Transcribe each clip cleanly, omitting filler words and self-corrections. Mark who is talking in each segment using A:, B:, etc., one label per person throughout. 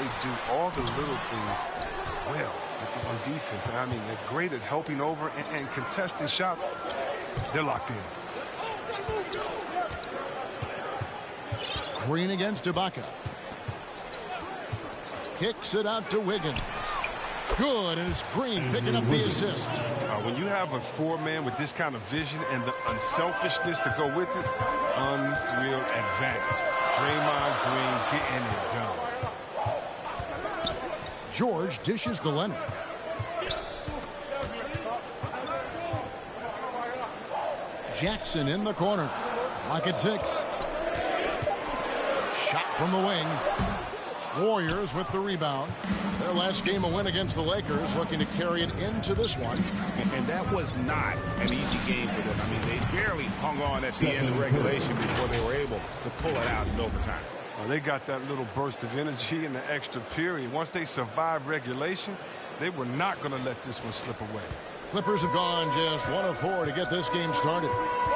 A: They do all the little things well on defense. And I mean, they're great at helping over and contesting shots. They're locked in.
B: Green against Ibaka. Kicks it out to Wiggins. Good, and it's Green picking up the assist.
A: When you have a four-man with this kind of vision and the unselfishness to go with it, unreal advantage. Draymond Green getting it done.
B: George dishes to Leonard. Jackson in the corner. Lock at 6. Shot from the wing. Warriors with the rebound. Their last game a win against the Lakers, looking to carry it into this one.
C: And that was not an easy game for them. I mean, they barely hung on at the end of regulation before they were able to pull it out in overtime.
A: Well, they got that little burst of energy in the extra period. Once they survived regulation, they were not going to let this one slip away.
B: Clippers have gone just 1 of 4 to get this game started.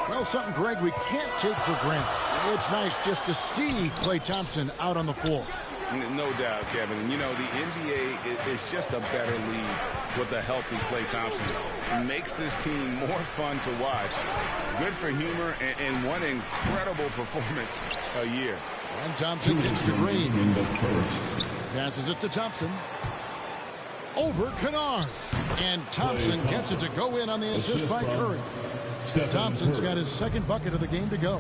B: Well, something, Greg, we can't take for granted. It's nice just to see Klay Thompson out on the floor.
C: No doubt, Kevin. And, you know, the NBA is just a better league with a healthy Klay Thompson. It makes this team more fun to watch. Good for humor and one incredible performance a year.
B: And Thompson gets to Green. Passes it to Thompson. Over Kennard. And Thompson gets it to go in on the assist by Curry. Thompson's got his second bucket of the game to go.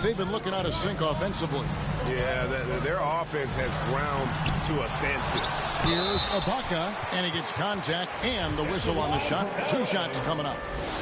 B: They've been looking out of sync offensively.
C: Yeah, their offense has ground to a standstill.
B: Here's Ibaka, and he gets contact and the whistle on the shot. 2 shots coming up.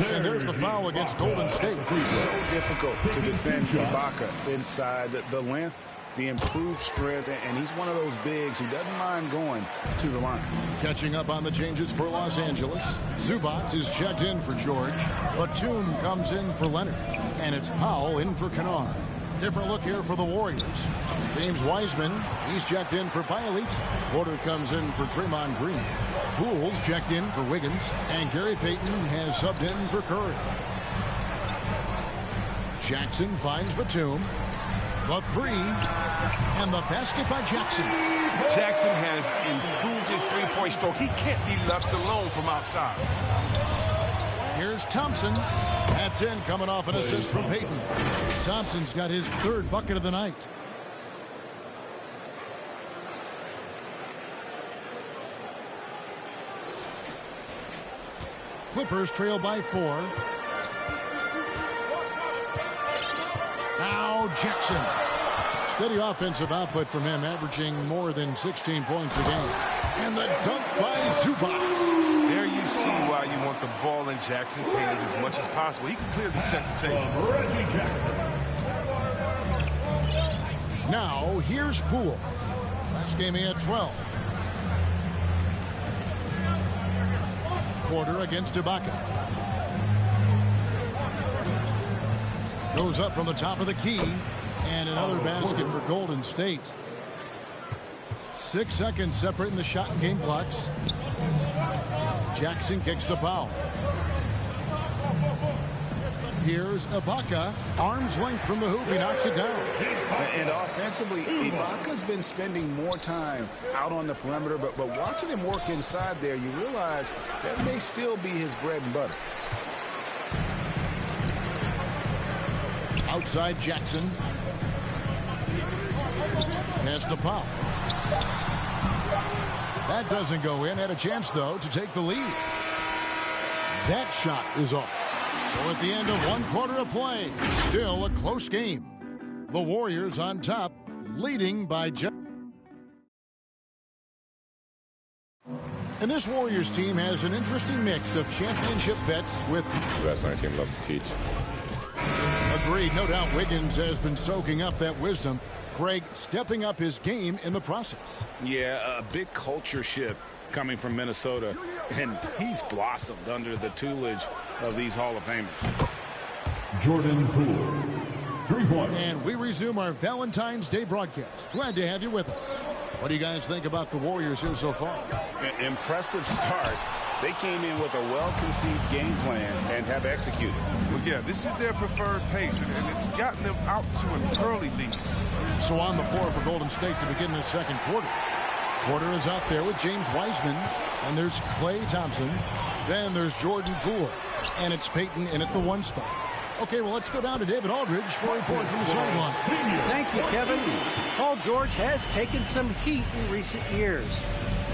B: And there's the foul against Golden State.
C: It's so difficult to defend Ibaka inside the length, the improved strength, and he's one of those bigs who doesn't mind going to the line.
B: Catching up on the changes for Los Angeles. Zubac is checked in for George. Batum comes in for Leonard. And it's Powell in for Kennard. Different look here for the Warriors. James Wiseman, he's checked in for Bielitsa. Porter comes in for Draymond Green. Poole's checked in for Wiggins. And Gary Payton has subbed in for Curry. Jackson finds Batum. The 3. And the basket by Jackson.
A: Jackson has improved his three-point stroke. He can't be left alone from outside.
B: Here's Thompson. That's in, coming off an assist from Payton. Thompson's got his 3rd bucket of the night. Clippers trail by 4. Now Jackson. Steady offensive output from him, averaging more than 16 points a game. And the dunk by Zubac.
A: There you see why you want the ball in Jackson's hands as much as possible. He can clearly set the table.
B: Now, here's Poole. Last game he had 12. Porter against Ibaka. Goes up from the top of the key. And another basket for Golden State. 6 seconds separating the shot and game clocks. Jackson kicks to Powell. Here's Ibaka. Arm's length from the hoop. He knocks it down.
C: And offensively, Ibaka's been spending more time out on the perimeter. But watching him work inside there, you realize that may still be his bread and butter.
B: Outside Jackson. Pass to Powell. That doesn't go in. Had a chance, though, to take the lead. That shot is off. So at the end of 1 quarter of play, still a close game. The Warriors on top, leading by just. And this Warriors team has an interesting mix of championship vets with.
D: The best 19 love to teach.
B: Agreed. No doubt Wiggins has been soaking up that wisdom. Greg stepping up his game in the process.
C: Yeah, a big culture shift coming from Minnesota, and he's blossomed under the tutelage of these Hall of Famers.
E: Jordan Poole, 3 points.
B: And we resume our Valentine's Day broadcast. Glad to have you with us. What do you guys think about the Warriors here so far?
C: Impressive start. They came in with a well-conceived game plan and have executed.
A: Well, yeah, this is their preferred pace, and it's gotten them out to an early lead.
B: So on the floor for Golden State to begin this second quarter. Porter is out there with James Wiseman. And there's Klay Thompson. Then there's Jordan Poole. And it's Payton in at the 1 spot. Okay, well, let's go down to David Aldridge for a report from the sideline.
D: Thank you, Kevin. Paul George has taken some heat in recent years.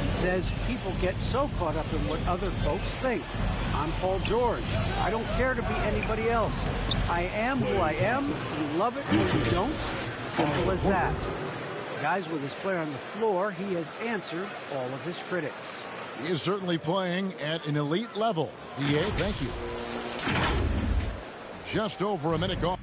D: He says people get so caught up in what other folks think. I'm Paul George. I don't care to be anybody else. I am who I am. You love it or you don't. Simple as that. Guys, with his player on the floor, he has answered all of his critics.
B: He is certainly playing at an elite level. EA, thank you. Just over a minute gone.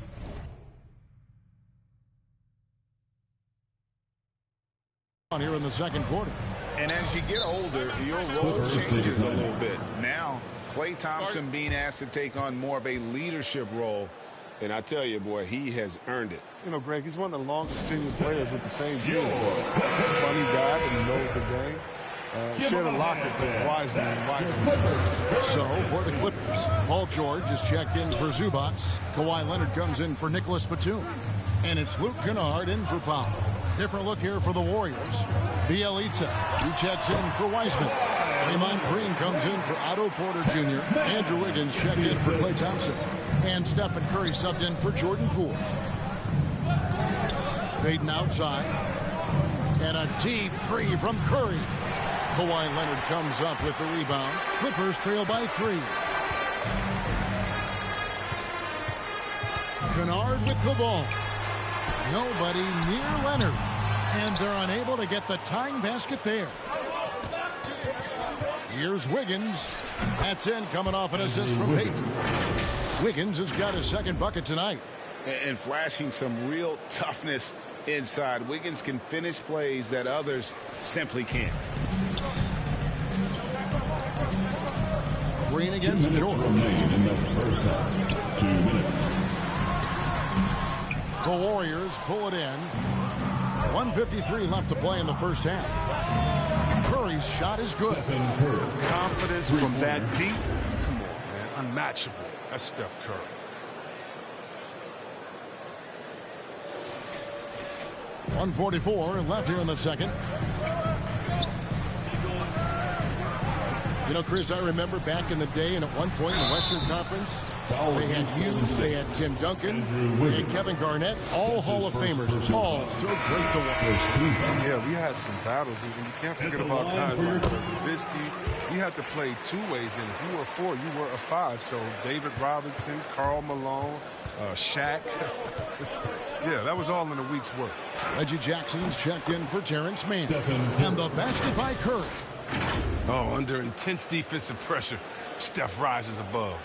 B: Here in the second quarter.
C: And as you get older, your role changes a little bit. Now, Klay Thompson being asked to take on more of a leadership role. And I tell you, boy, he has earned it.
A: You know, Greg, he's one of the longest tenured players with the same team. Funny guy that knows the game. Shared a locker with Wiseman.
B: So for the Clippers, Paul George is checked in for Zubac. Kawhi Leonard comes in for Nicholas Batum. And it's Luke Kennard in for Powell. Different look here for the Warriors. Bielitsa, he checks in for Wiseman. Draymond Green comes in for Otto Porter Jr. Andrew Wiggins checked in for Klay Thompson. And Stephen Curry subbed in for Jordan Poole. Payton outside. And a deep three from Curry. Kawhi Leonard comes up with the rebound. Clippers trail by 3. Kennard with the ball. Nobody near Leonard. And they're unable to get the tying basket there. Here's Wiggins. That's in, coming off an assist from Payton. Wiggins has got his second bucket tonight.
C: And flashing some real toughness inside. Wiggins can finish plays that others simply can't.
B: Green against George. The Warriors pull it in. 1:53 left to play in the first half. Curry's shot is good.
A: Confidence from that deep. Come on, man. Unmatchable. That's Steph Curry.
B: .144 left here in the second. You know, Chris, I remember back in the day, and at one point in the Western Conference, they had Hughes, they had Tim Duncan, they had Kevin Garnett, all Hall of Famers, all so great to watch.
A: Yeah, we had some battles. Even you can't forget about guys like Nowitzki. You had to play 2 ways then. If you were a 4, you were a 5. So David Robinson, Karl Malone, Shaq. Yeah, that was all in a week's work.
B: Reggie Jackson's checked in for Terrence Mann. And the basket by Curry.
A: Oh, under intense defensive pressure, Steph rises above.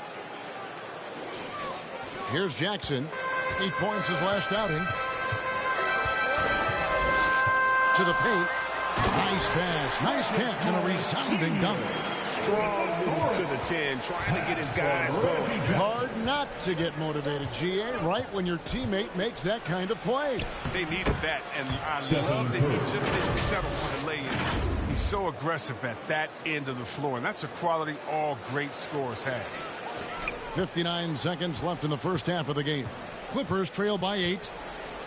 B: Here's Jackson. 8 points his last outing. To the paint. Nice pass, nice catch, and a resounding dunk.
C: Strong move to the 10, trying to get his guys going.
B: Hard not to get motivated, GA, right when your teammate makes that kind of play.
A: They needed that, and I love that he just didn't settle for the lay-in. He's so aggressive at that end of the floor, and that's a quality all great scorers have.
B: 59 seconds left in the first half of the game. Clippers trail by 8.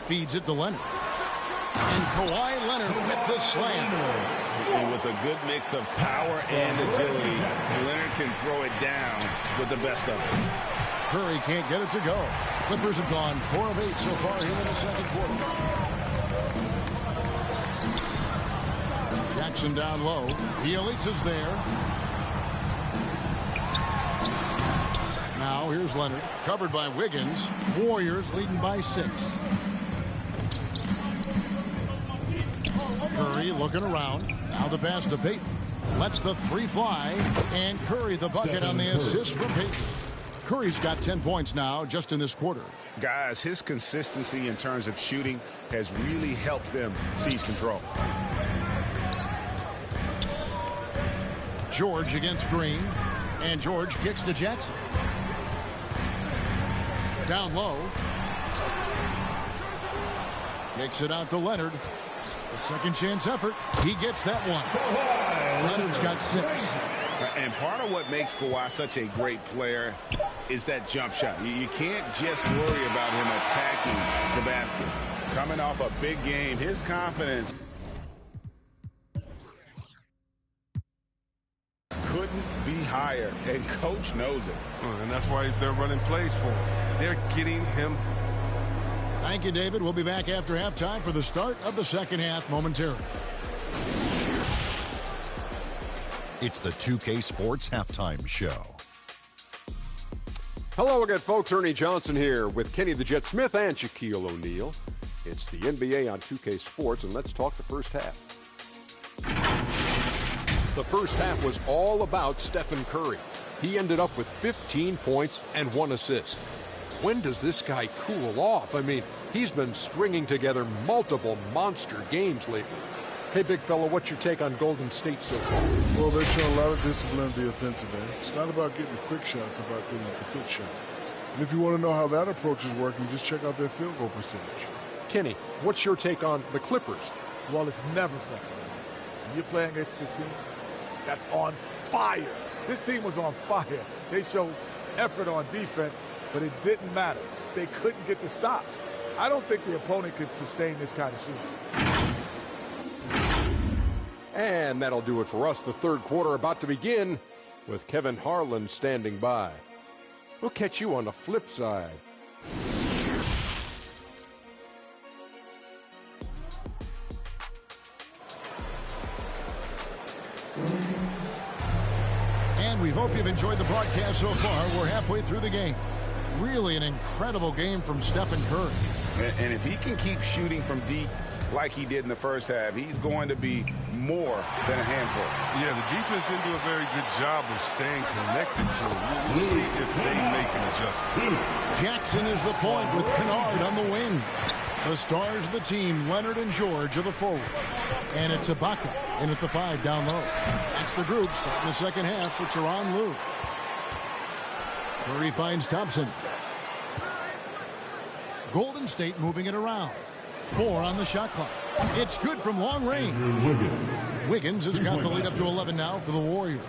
B: Feeds it to Leonard. And Kawhi Leonard with the slam.
C: And with a good mix of power and agility, Leonard can throw it down with the best of it.
B: Curry can't get it to go. Clippers have gone 4 of 8 so far here in the second quarter. Jackson down low. Bielitsa's there. Now here's Leonard. Covered by Wiggins. Warriors leading by 6. Curry looking around. Now the pass to Payton. Lets the 3 fly. And Curry the bucket on the assist from Payton. Curry's got 10 points now just in this quarter.
C: Guys, his consistency in terms of shooting has really helped them seize control.
B: George against Green. And George kicks to Jackson. Down low. Kicks it out to Leonard. A second chance effort. He gets that one. Leonard's got 6.
C: And part of what makes Kawhi such a great player is that jump shot. You can't just worry about him attacking the basket. Coming off a big game, his confidence couldn't be higher, and coach knows it.
A: And that's why they're running plays for him. They're getting him.
B: Thank you, David. We'll be back after halftime for the start of the second half momentarily.
F: It's the 2K Sports Halftime Show.
G: Hello again, folks. Ernie Johnson here with Kenny the Jet Smith and Shaquille O'Neal. It's the NBA on 2K Sports, and let's talk the first half. The first half was all about Stephen Curry. He ended up with 15 points and 1 assist. When does this guy cool off? I mean, he's been stringing together multiple monster games lately. Hey, big fella, what's your take on Golden State so far?
H: Well, they show a lot of discipline at the offensive end. It's not about getting the quick shot, it's about getting the good shot. And if you want to know how that approach is working, just check out their field goal percentage.
G: Kenny, what's your take on the Clippers?
I: Well, it's never fun. When you're playing against a team that's on fire. This team was on fire. They showed effort on defense, but it didn't matter. They couldn't get the stops. I don't think the opponent could sustain this kind of shooting.
G: And that'll do it for us. The third quarter about to begin with Kevin Harlan standing by. We'll catch you on the flip side.
B: And we hope you've enjoyed the broadcast so far. We're halfway through the game. Really an incredible game from Stephen Curry.
C: And if he can keep shooting from deep like he did in the first half, he's going to be more than a handful.
A: Yeah, the defense didn't do a very good job of staying connected to him. We'll see if they make an adjustment.
B: Jackson is the point with Kennard on the wing. The stars of the team, Leonard and George, are the forwards. And it's Ibaka in at the 5 down low. That's the group starting the second half for Tyronn Lue. Curry finds Thompson. Golden State moving it around. 4 on the shot clock. It's good from long range. Wiggins has got the lead up to 11 now for the Warriors.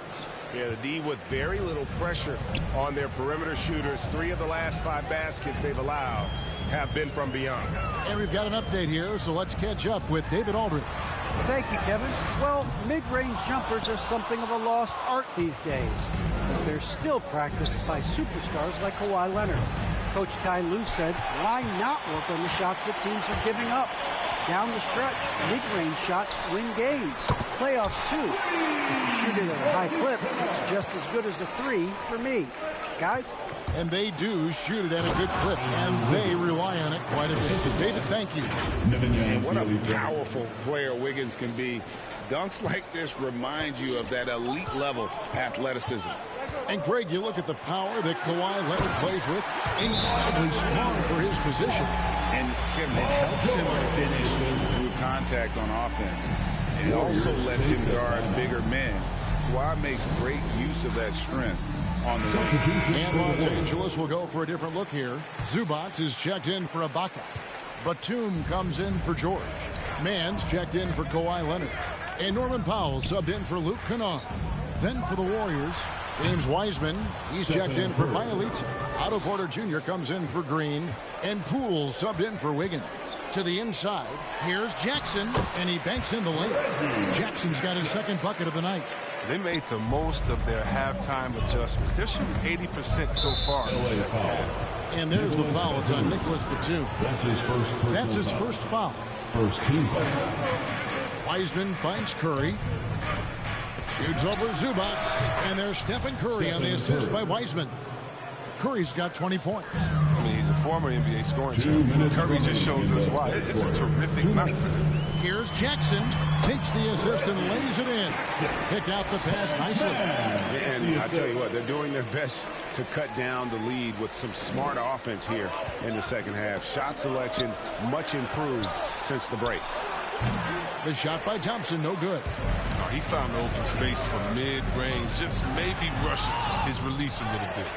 C: Yeah, the D with very little pressure on their perimeter shooters. 3 of the last 5 baskets they've allowed have been from beyond.
B: And we've got an update here, so let's catch up with David Aldridge.
D: Thank you, Kevin. Well, mid-range jumpers are something of a lost art these days. But they're still practiced by superstars like Kawhi Leonard. Coach Ty Lue said, why not work on the shots that teams are giving up? Down the stretch, mid-range shots win games. Playoffs, too. If you shoot it at a high clip, it's just as good as a 3 for me. Guys?
B: And they do shoot it at a good clip, and they rely on it quite a bit. David, thank you.
C: And what a powerful player Wiggins can be. Dunks like this remind you of that elite level athleticism.
B: And Greg, you look at the power that Kawhi Leonard plays with, incredibly strong for his position.
C: And Kevin, it helps him finish through contact on offense. And it also lets him guard bigger men. Kawhi makes great use of that strength on the wing.
B: And Los Angeles will go for a different look here. Zubac is checked in for Ibaka. Batum comes in for George. Mann's checked in for Kawhi Leonard. And Norman Powell subbed in for Luke Kennard. Then for the Warriors, James Wiseman, he's checked in for Bielitsa. Otto Porter Jr. comes in for Green. And Poole subbed in for Wiggins. To the inside, here's Jackson, and he banks in the layup. Jackson's got his second bucket of the night.
A: They made the most of their halftime adjustments. They're shooting 80% so far in the second half.
B: And there's the foul. It's on Nicholas Batum. That's his first foul.
E: First team foul.
B: Wiseman finds Curry. Shoots over Zubac. And there's Stephen Curry on the assist by Wiseman. Curry's got 20 points.
A: I mean, he's a former NBA scoring champion. Curry just shows us why. It's a terrific night for him.
B: Here's Jackson. Takes the assist and lays it in. Pick out the pass nicely.
C: And I tell you what, they're doing their best to cut down the lead with some smart offense here in the second half. Shot selection much improved since the break.
B: The shot by Thompson, no good.
A: Oh, he found open space from mid-range. Just maybe rush his release a little bit.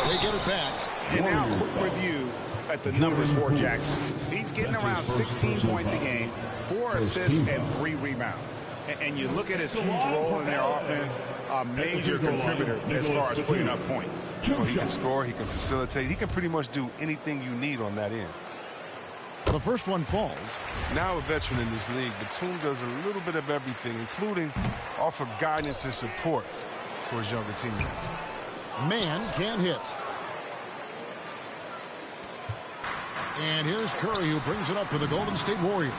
B: They get it back.
C: And now a quick review at the numbers for Jackson. He's getting around 16 points a game, 4 assists, and 3 rebounds. And you look at his huge role in their offense, a major contributor as far as putting up points.
A: Well, he can score, he can facilitate, he can pretty much do anything you need on that end.
B: The first one falls.
A: Now a veteran in this league, Batum does a little bit of everything, including offer guidance and support for his younger teammates.
B: Man can't hit. And here's Curry, who brings it up for the Golden State Warriors.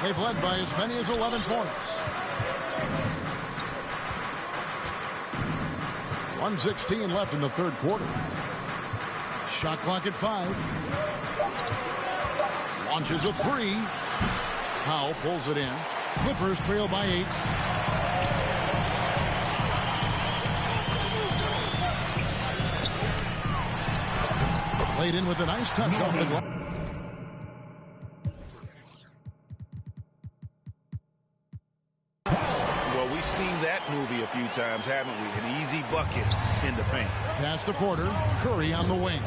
B: They've led by as many as 11 points. 1:16 left in the third quarter. Shot clock at 5. Launches a 3. Powell pulls it in. Clippers trail by 8. Played in with a nice touch off the glass.
C: Well, we've seen that movie a few times, haven't we? An easy bucket in the paint.
B: Pass to Porter. Curry on the wing.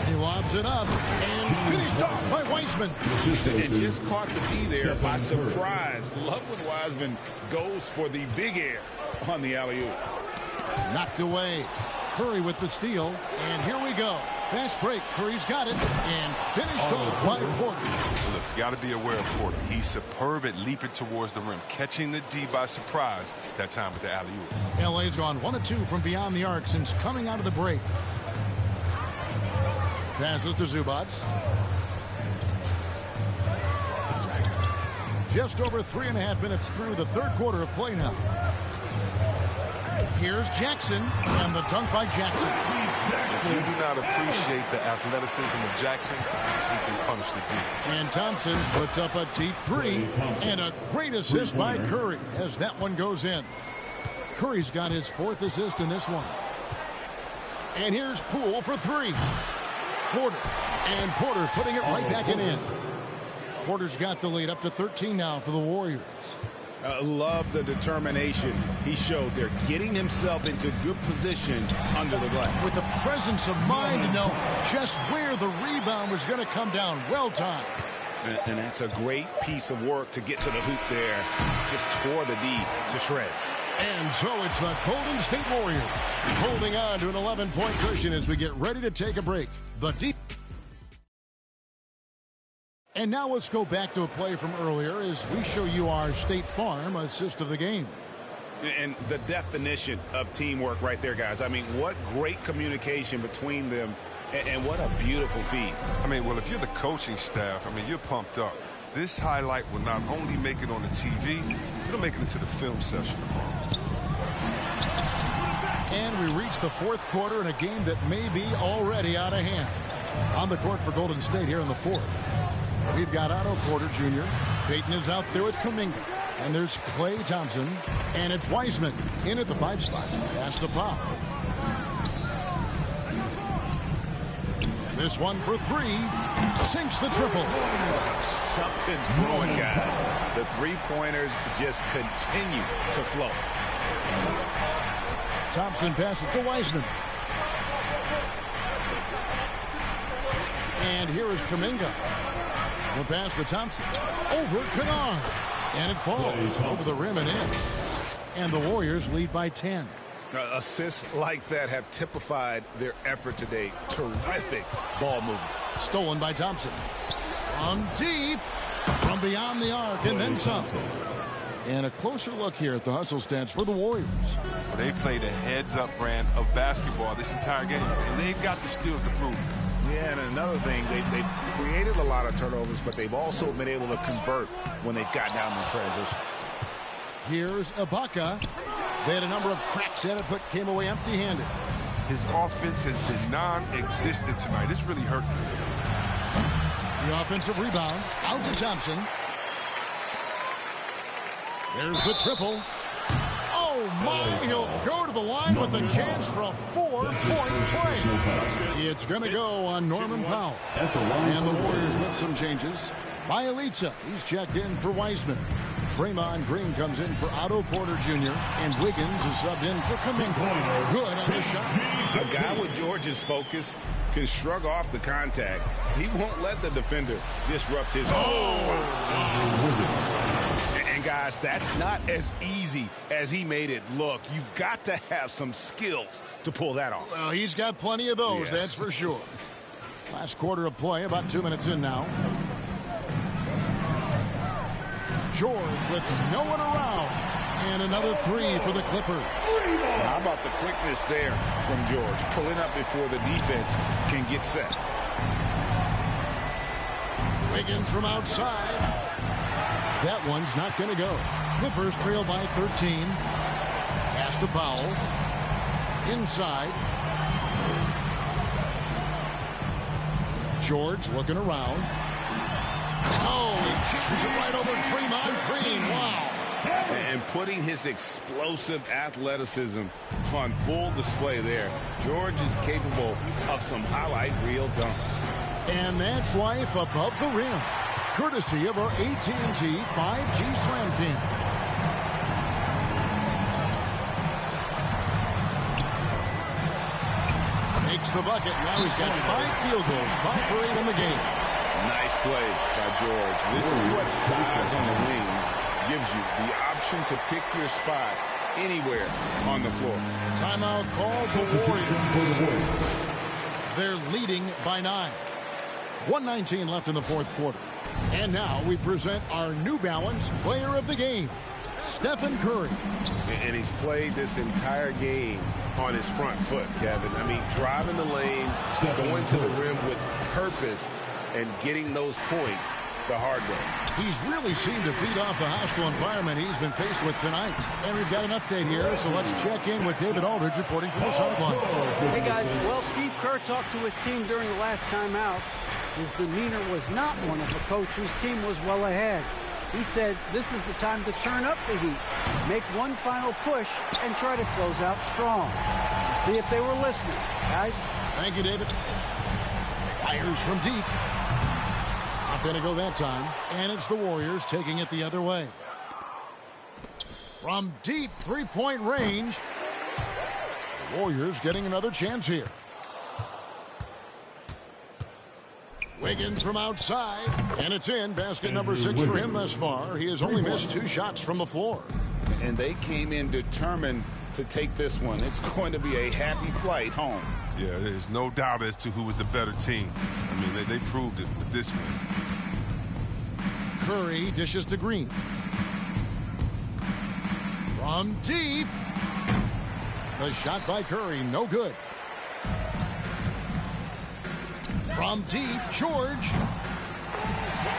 B: He lobs it up and finished off by Wiseman.
C: And just caught the D there by surprise. Love when Wiseman goes for the big air on the alley-oop.
B: Knocked away. Curry with the steal. And here we go. Fast break. Curry's got it. And finished off by Porter.
A: Look, you got to be aware of Porter. He's superb at leaping towards the rim, catching the D by surprise that time with the alley-oop.
B: LA's gone 1 of 2 from beyond the arc since coming out of the break. Passes to Zubac. Just over 3.5 minutes through the third quarter of play now. Here's Jackson, and the dunk by Jackson.
A: If you do not appreciate the athleticism of Jackson, he can punish the deep.
B: And Thompson puts up a deep 3, and a great assist by Curry as that one goes in. Curry's got his 4th assist in this one. And here's Poole for 3. Porter, and Porter putting it right back in. Porter's got the lead up to 13 now for the Warriors.
C: Love the determination he showed there, getting himself into good position under the glass.
B: With the presence of mind to know just where the rebound was going to come down. Well timed.
C: And that's a great piece of work to get to the hoop there. Just tore the D to shreds.
B: And so it's the Golden State Warriors holding on to an 11-point cushion as we get ready to take a break. The deep. And now let's go back to a play from earlier as we show you our State Farm assist of the game.
C: And the definition of teamwork right there, guys. I mean, what great communication between them, and what a beautiful feed.
A: I mean, well, if you're the coaching staff, I mean, you're pumped up. This highlight will not only make it on the TV, it'll make it into the film session tomorrow.
B: And we reach the fourth quarter in a game that may be already out of hand. On the court for Golden State here in the fourth. We've got Otto Porter Jr. Payton is out there with Kuminga. And there's Klay Thompson. And it's Wiseman in at the 5 spot. Pass to Powell. This one for 3. Sinks the triple.
C: Something's brewing, guys. The three-pointers just continue to flow.
B: Thompson passes to Wiseman. And here is Kuminga. The pass to Thompson. Over Kennard. And it falls over the rim and in. And the Warriors lead by 10.
C: Assists like that have typified their effort today. Terrific ball movement.
B: Stolen by Thompson. From deep. From beyond the arc and then some. And a closer look here at the hustle stats for the Warriors.
A: They played a heads-up brand of basketball this entire game, and they've got the steals to prove it.
C: Yeah, and another thing, they've created a lot of turnovers, but they've also been able to convert when they've gotten down in transition.
B: Here's Ibaka. They had a number of cracks at it, but came away empty-handed.
A: His offense has been non-existent tonight. It's really hurting him.
B: The offensive rebound. Out to Thompson. There's the triple. Oh, my. He'll go to the line with a chance for a 4-point play. It's going to go on Norman Powell. And the Warriors with some changes. Bielitsa, he's checked in for Wiseman. Draymond Green comes in for Otto Porter Jr. And Wiggins is subbed in for Kuminga. Good on the shot.
C: A guy with George's focus can shrug off the contact. He won't let the defender disrupt his And guys, that's not as easy as he made it look. You've got to have some skills to pull that off.
B: Well, he's got plenty of those, that's for sure. Last quarter of play, about 2 minutes in now. George with no one around. And another three for the Clippers.
C: How about the quickness there from George, pulling up before the defense can get set.
B: Wiggins from outside. That one's not going to go. Clippers trail by 13. Pass to Powell. Inside. George looking around. Oh, he jams it right over Draymond Green. Wow.
C: And putting his explosive athleticism on full display there. George is capable of some highlight reel dunks.
B: And that's life above the rim. Courtesy of our AT&T 5G Slam King. Makes the bucket. Now he's got 5 field goals. 5 for 8 in the game.
C: Nice play by George. This is what size on the wing gives you. The option to pick your spot anywhere on the floor.
B: Timeout called the Warriors. They're leading by 9. 1:19 left in the fourth quarter. And now we present our New Balance player of the game, Stephen Curry.
C: And he's played this entire game on his front foot, Kevin. I mean, driving the lane, going to the rim with purpose, and getting those points the hard way.
B: He's really seemed to feed off the hostile environment he's been faced with tonight. And we've got an update here, so let's check in with David Aldridge reporting from the sideline.
D: Hey, guys. Well, Steve Kerr talked to his team during the last timeout. His demeanor was not one of a coach whose team was well ahead. He said this is the time to turn up the heat, make one final push, and try to close out strong. We'll see if they were listening, guys.
B: Thank you, David. Fires from deep. Not going to go that time. And it's the Warriors taking it the other way. From deep three-point range, the Warriors getting another chance here. Wiggins from outside, and it's in. Basket number 6 for him thus far. He has only missed 2 shots from the floor.
C: And they came in determined to take this one. It's going to be a happy flight home.
A: Yeah, there's no doubt as to who was the better team. I mean, they proved it with this one.
B: Curry dishes to Green. From deep. The shot by Curry, no good. From deep, George.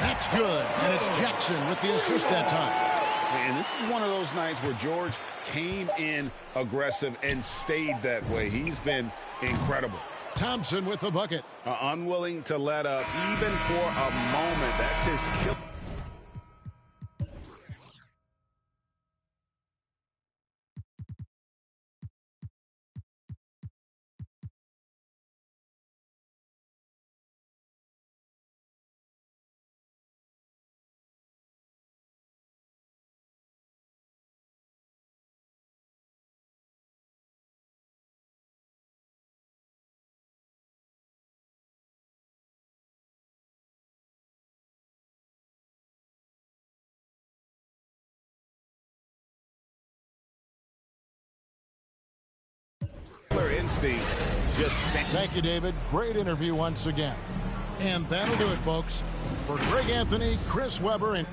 B: That's good. And it's Jackson with the assist that time.
C: And this is one of those nights where George came in aggressive and stayed that way. He's been incredible.
B: Thompson with the bucket.
C: Unwilling to let up even for a moment. That's his kill. Instinct.
B: Thank you, David. Great interview once again. And that'll do it, folks. For Greg Anthony, Chris Webber, and